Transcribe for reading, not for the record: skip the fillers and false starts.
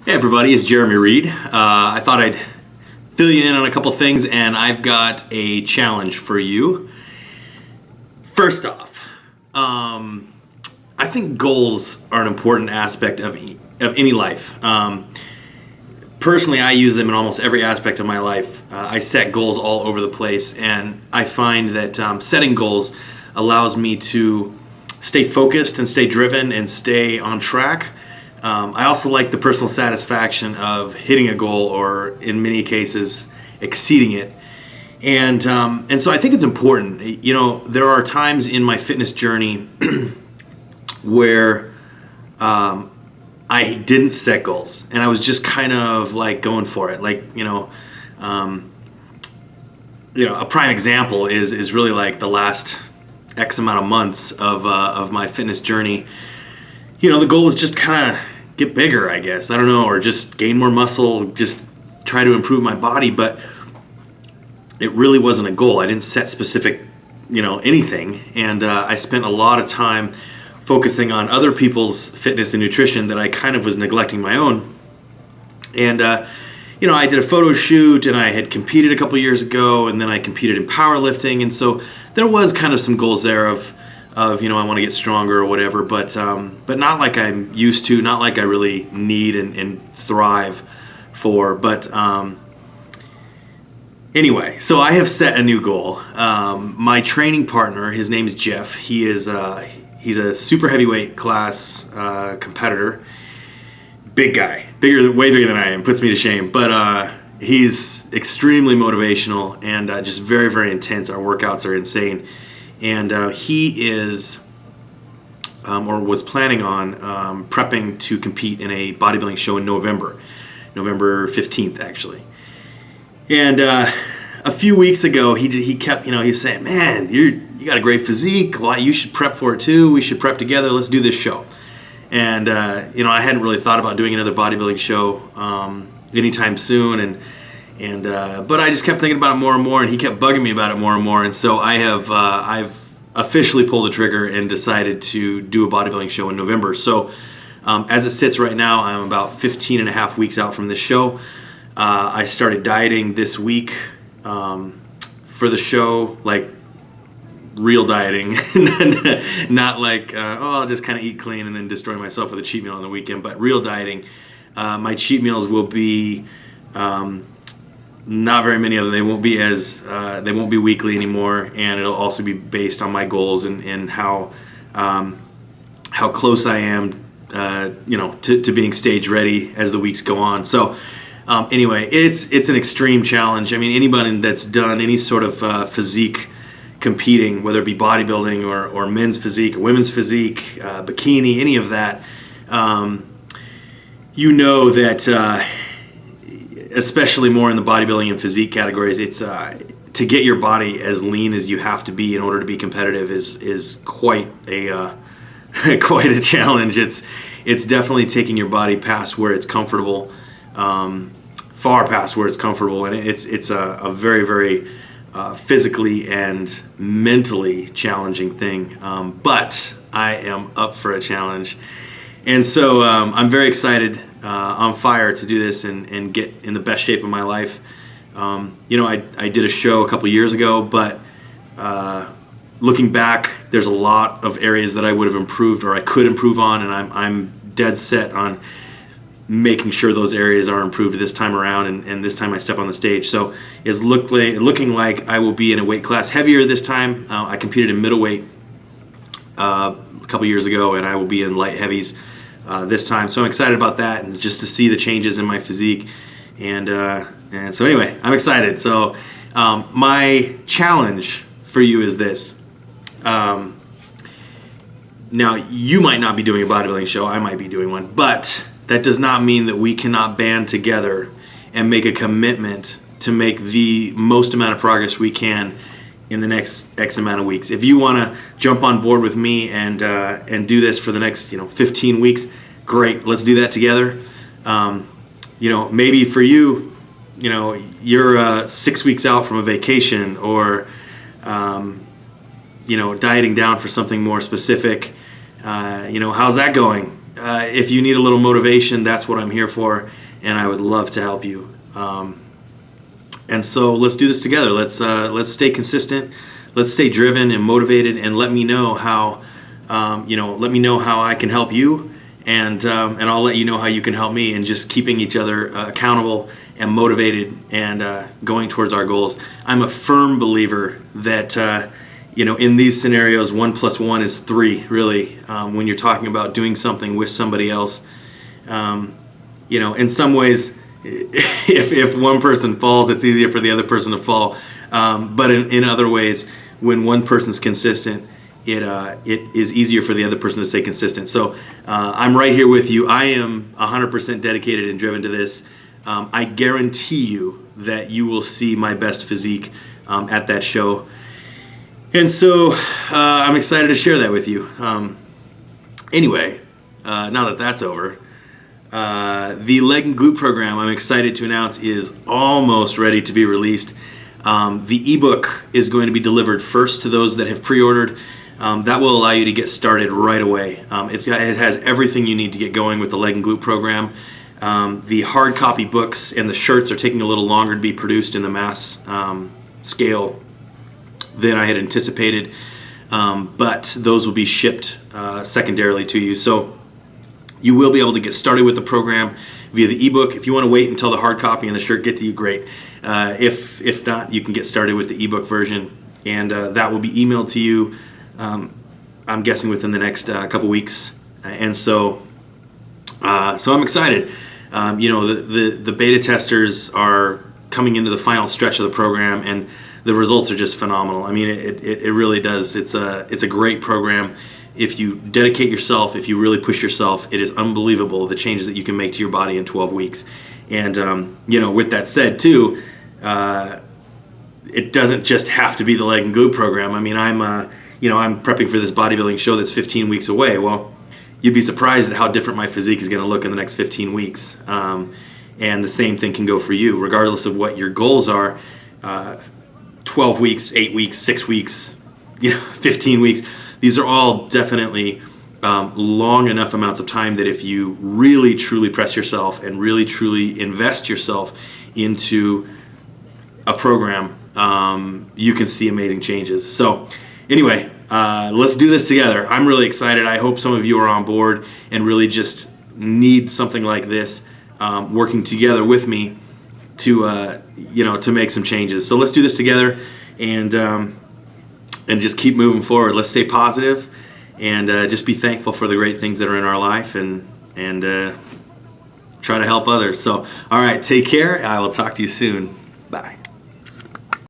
Hey everybody, it's Jeremy Reed. I thought I'd fill you in on a couple things, and I've got a challenge for you. First off, I think goals are an important aspect of any life. Personally, I use them in almost every aspect of my life. I set goals all over the place, and I find that setting goals allows me to stay focused and stay driven and stay on track. I also like the personal satisfaction of hitting a goal, or in many cases, exceeding it. And so I think it's important. You know, there are times in my fitness journey where I didn't set goals, and I was just kind of like going for it. Like, a prime example is really like the last X amount of months of my fitness journey. The goal was just kind of get bigger, I guess. I don't know, or just gain more muscle, just try to improve my body. But it really wasn't a goal. I didn't set specific, anything. And I spent a lot of time focusing on other people's fitness and nutrition that I kind of was neglecting my own. And, I did a photo shoot, and I had competed a couple years ago, and then I competed in powerlifting. And so there was kind of some goals there of I want to get stronger or whatever, but not like I'm used to, not like I really need and thrive for. But anyway, so I have set a new goal. My training partner, his name is Jeff. He's a super heavyweight class competitor. Big guy, way bigger than I am. Puts me to shame, but he's extremely motivational and just very, very intense. Our workouts are insane. And he is, or was planning on, prepping to compete in a bodybuilding show in November 15th, actually. And a few weeks ago, he kept, he's saying, "Man, you got a great physique. Well, you should prep for it too. We should prep together. Let's do this show." And I hadn't really thought about doing another bodybuilding show anytime soon, but I just kept thinking about it more and more, and he kept bugging me about it more and more. And so I've officially pulled the trigger and decided to do a bodybuilding show in November. So as it sits right now, I'm about 15 and a half weeks out from this show. I started dieting this week for the show, like real dieting, not like, I'll just kind of eat clean and then destroy myself with a cheat meal on the weekend, but real dieting. My cheat meals will be not very many of them. They won't be weekly anymore, and it'll also be based on my goals and how close I am, to being stage ready as the weeks go on. So anyway, it's an extreme challenge. I mean, anybody that's done any sort of physique competing, whether it be bodybuilding or men's physique, or women's physique, bikini, any of that, that especially more in the bodybuilding and physique categories, it's to get your body as lean as you have to be in order to be competitive is quite a quite a challenge. It's definitely taking your body past where it's comfortable, far past where it's comfortable, and it's a very, very physically and mentally challenging thing. But I am up for a challenge, and so I'm very excited. On fire to do this and get in the best shape of my life. I did a show a couple years ago, but looking back, there's a lot of areas that I would have improved or I could improve on, and I'm dead set on making sure those areas are improved this time around, and this time I step on the stage. So it's looking like I will be in a weight class heavier this time. I competed in middleweight a couple years ago, and I will be in light heavies this time. So I'm excited about that, and just to see the changes in my physique. And so anyway, I'm excited. So my challenge for you is this. Now, you might not be doing a bodybuilding show. I might be doing one. But that does not mean that we cannot band together and make a commitment to make the most amount of progress we can in the next X amount of weeks. If you want to jump on board with me and do this for the next 15 weeks, great. Let's do that together. Maybe for you, you're 6 weeks out from a vacation, or dieting down for something more specific. How's that going? if you need a little motivation, that's what I'm here for, and I would love to help you. And so let's do this together. Let's stay consistent. Let's stay driven and motivated, and let me know how let me know how I can help you, and I'll let you know how you can help me, and just keeping each other accountable and motivated and going towards our goals. I'm a firm believer that in these scenarios, 1 + 1 is 3. Really, when you're talking about doing something with somebody else, in some ways, if one person falls, it's easier for the other person to fall. But in other ways, when one person's consistent, it is easier for the other person to stay consistent. So I'm right here with you. I am 100% dedicated and driven to this. I guarantee you that you will see my best physique at that show. And so I'm excited to share that with you. Anyway, now that that's over, the leg and glute program, I'm excited to announce, is almost ready to be released. The ebook is going to be delivered first to those that have pre-ordered. That will allow you to get started right away. It has everything you need to get going with the leg and glute program. The hard copy books and the shirts are taking a little longer to be produced in the mass scale than I had anticipated, but those will be shipped secondarily to you. So you will be able to get started with the program via the ebook. If you want to wait until the hard copy and the shirt get to you, great. If not, you can get started with the ebook version, and that will be emailed to you, I'm guessing within the next couple weeks. And so I'm excited. The beta testers are coming into the final stretch of the program, and the results are just phenomenal. I mean, it really does. It's a great program. If you dedicate yourself, if you really push yourself, it is unbelievable the changes that you can make to your body in 12 weeks. And with that said, too, it doesn't just have to be the leg and glute program. I mean, I'm prepping for this bodybuilding show that's 15 weeks away. Well, you'd be surprised at how different my physique is going to look in the next 15 weeks. And the same thing can go for you, regardless of what your goals are. 12 weeks, 8 weeks, 6 weeks, 15 weeks. These are all definitely long enough amounts of time that if you really truly press yourself and really truly invest yourself into a program, you can see amazing changes. So anyway, let's do this together. I'm really excited. I hope some of you are on board and really just need something like this, working together with me to make some changes. So let's do this together, and just keep moving forward. Let's stay positive, and just be thankful for the great things that are in our life, and try to help others. So, all right, take care. I will talk to you soon. Bye.